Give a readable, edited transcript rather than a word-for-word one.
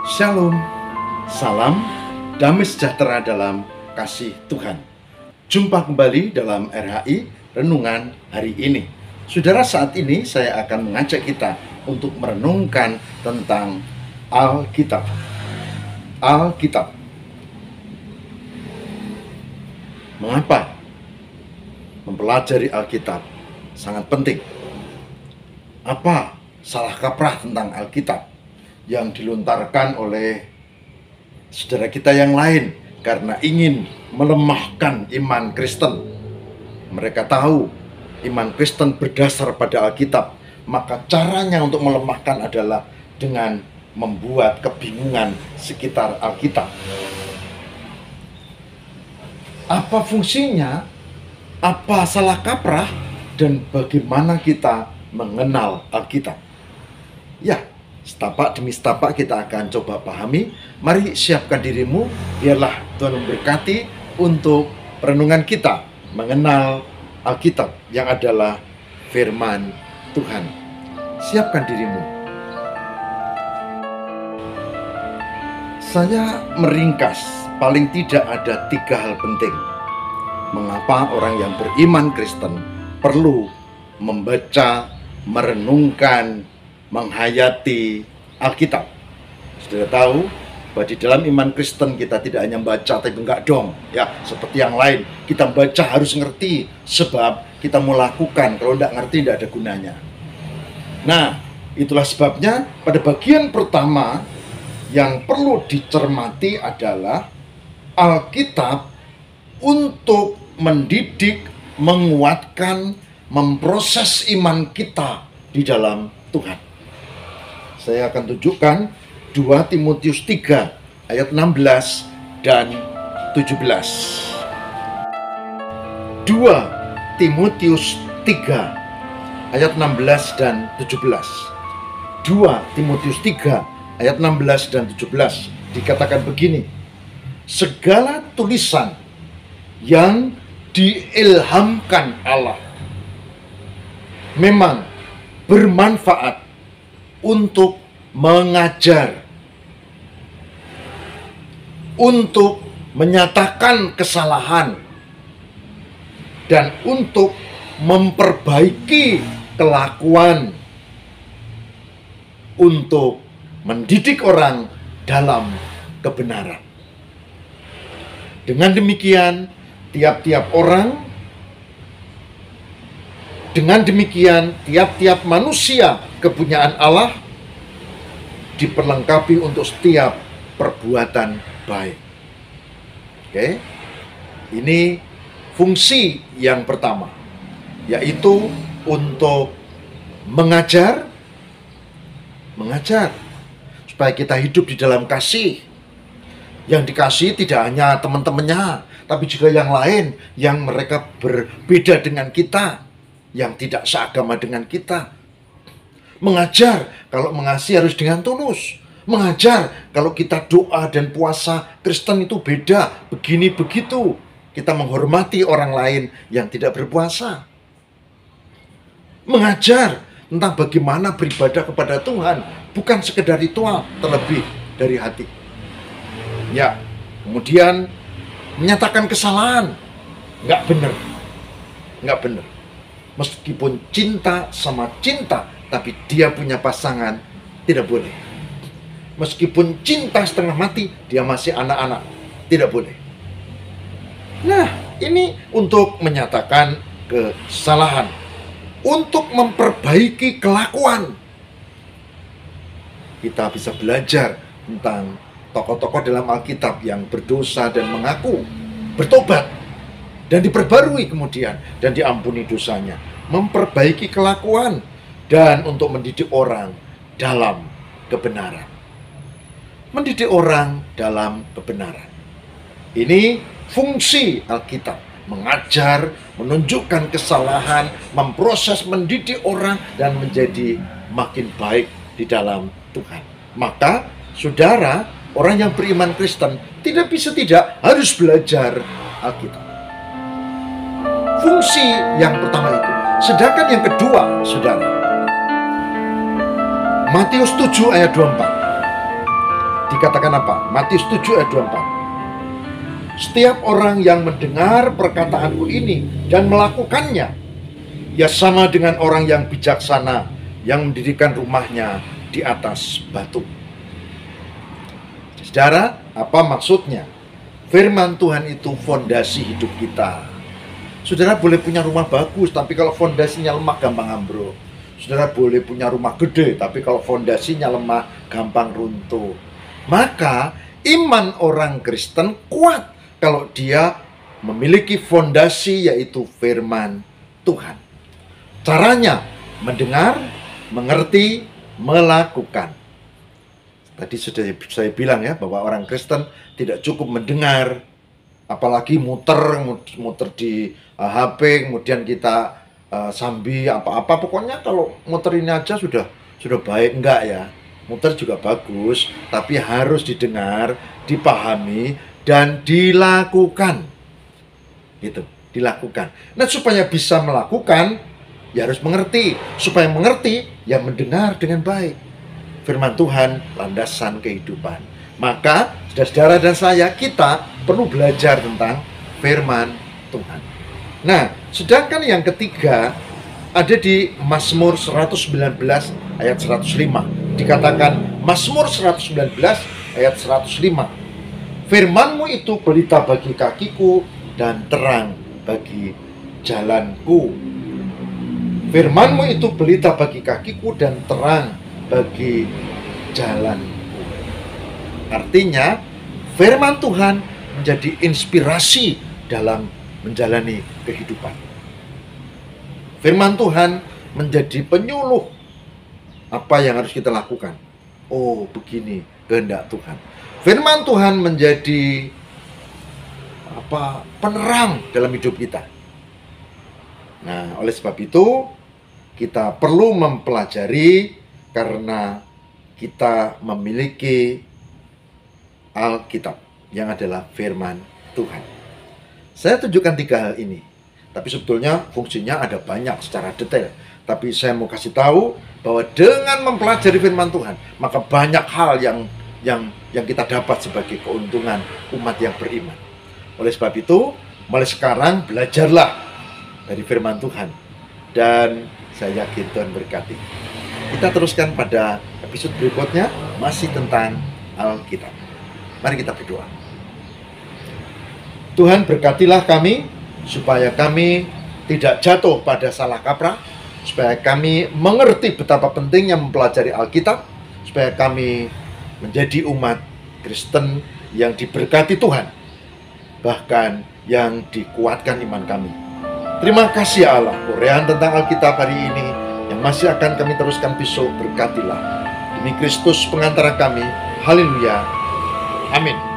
Shalom, salam, damai sejahtera dalam kasih Tuhan. Jumpa kembali dalam RHI Renungan hari ini. Saudara, saat ini saya akan mengajak kita untuk merenungkan tentang Alkitab. Alkitab. Mengapa mempelajari Alkitab sangat penting? Apa salah kaprah tentang Alkitab yang dilontarkan oleh saudara kita yang lain karena ingin melemahkan iman Kristen? Mereka tahu iman Kristen berdasar pada Alkitab, maka caranya untuk melemahkan adalah dengan membuat kebingungan sekitar Alkitab. Apa fungsinya? Apa salah kaprah? Dan bagaimana kita mengenal Alkitab? Ya, setapak demi setapak kita akan coba pahami. Mari siapkan dirimu, biarlah Tuhan memberkati untuk renungan kita mengenal Alkitab yang adalah firman Tuhan. Siapkan dirimu. Saya meringkas, paling tidak ada 3 hal penting mengapa orang yang beriman Kristen perlu membaca, merenungkan, menghayati Alkitab. Sudah tahu bahwa di dalam iman Kristen kita tidak hanya baca, tapi enggak dong ya, seperti yang lain. Kita baca harus ngerti, sebab kita mau lakukan. Kalau enggak ngerti tidak ada gunanya. Nah, itulah sebabnya pada bagian pertama yang perlu dicermati adalah Alkitab untuk mendidik, menguatkan, memproses iman kita di dalam Tuhan. Saya akan tunjukkan 2 Timotius 3 ayat 16 dan 17. 2 Timotius 3 ayat 16 dan 17. 2 Timotius 3 ayat 16 dan 17 dikatakan begini: segala tulisan yang diilhamkan Allah memang bermanfaat untuk mengajar, untuk menyatakan kesalahan, dan untuk memperbaiki kelakuan, untuk mendidik orang dalam kebenaran. Dengan demikian, tiap-tiap manusia kepunyaan Allah diperlengkapi untuk setiap perbuatan baik. Oke. Ini fungsi yang pertama, yaitu untuk mengajar supaya kita hidup di dalam kasih. Yang dikasih tidak hanya teman-temannya, tapi juga yang lain yang mereka berbeda dengan kita, yang tidak seagama dengan kita. Mengajar, kalau mengasihi harus dengan tulus. Mengajar, kalau kita doa dan puasa Kristen itu beda, begini begitu. Kita menghormati orang lain yang tidak berpuasa. Mengajar tentang bagaimana beribadah kepada Tuhan, bukan sekedar ritual, terlebih dari hati. Ya, kemudian menyatakan kesalahan, nggak benar. Meskipun cinta sama cinta, tapi dia punya pasangan, tidak boleh. Meskipun cinta setengah mati, dia masih anak-anak, tidak boleh. Nah, ini untuk menyatakan kesalahan, untuk memperbaiki kelakuan. Kita bisa belajar tentang tokoh-tokoh dalam Alkitab yang berdosa dan mengaku bertobat dan diperbarui kemudian dan diampuni dosanya, memperbaiki kelakuan, dan untuk mendidik orang dalam kebenaran. Mendidik orang dalam kebenaran. Ini fungsi Alkitab, mengajar, menunjukkan kesalahan, memproses, mendidik orang dan menjadi makin baik di dalam Tuhan. Maka saudara, orang yang beriman Kristen tidak bisa tidak harus belajar Alkitab. Fungsi yang pertama itu. Sedangkan yang kedua, saudara, Matius 7 ayat 24 dikatakan apa? Matius 7 ayat 24. Setiap orang yang mendengar perkataanku ini dan melakukannya, ia sama dengan orang yang bijaksana yang mendirikan rumahnya di atas batu. Saudara, apa maksudnya? Firman Tuhan itu fondasi hidup kita. Saudara boleh punya rumah bagus, tapi kalau fondasinya lemah gampang ambruk. Saudara boleh punya rumah gede, tapi kalau fondasinya lemah gampang runtuh. Maka iman orang Kristen kuat kalau dia memiliki fondasi, yaitu firman Tuhan. Caranya mendengar, mengerti, melakukan. Tadi sudah saya bilang ya, bahwa orang Kristen tidak cukup mendengar, apalagi muter di HP, kemudian kita sambil apa-apa. Pokoknya kalau muter ini aja sudah baik. Enggak ya, muter juga bagus, tapi harus didengar, dipahami, dan dilakukan. Gitu, dilakukan. Nah, supaya bisa melakukan, ya harus mengerti. Supaya mengerti, ya mendengar dengan baik. Firman Tuhan, landasan kehidupan. Maka, saudara dan saya, kita perlu belajar tentang firman Tuhan. Nah, sedangkan yang ketiga, ada di Mazmur 119 ayat 105. Dikatakan, Mazmur 119 ayat 105. Firman-Mu itu pelita bagi kakiku dan terang bagi jalanku. Firman-Mu itu pelita bagi kakiku dan terang bagi jalanku. Artinya, firman Tuhan menjadi inspirasi dalam menjalani kehidupan. Firman Tuhan menjadi penyuluh apa yang harus kita lakukan. Oh, begini kehendak Tuhan. Firman Tuhan menjadi penerang dalam hidup kita. Nah, oleh sebab itu kita perlu mempelajari, karena kita memiliki Alkitab yang adalah firman Tuhan. Saya tunjukkan 3 hal ini, tapi sebetulnya fungsinya ada banyak secara detail. Tapi saya mau kasih tahu bahwa dengan mempelajari firman Tuhan, maka banyak hal yang kita dapat sebagai keuntungan umat yang beriman. Oleh sebab itu, mulai sekarang belajarlah dari firman Tuhan, dan saya yakin Tuhan berkati. Kita teruskan pada episode berikutnya, masih tentang Alkitab. Mari kita berdoa. Tuhan, berkatilah kami, supaya kami tidak jatuh pada salah kaprah, supaya kami mengerti betapa pentingnya mempelajari Alkitab, supaya kami menjadi umat Kristen yang diberkati Tuhan, bahkan yang dikuatkan iman kami. Terima kasih Allah, uraian tentang Alkitab hari ini yang masih akan kami teruskan besok. Berkatilah. Demi Kristus pengantara kami. Haleluya. Amin.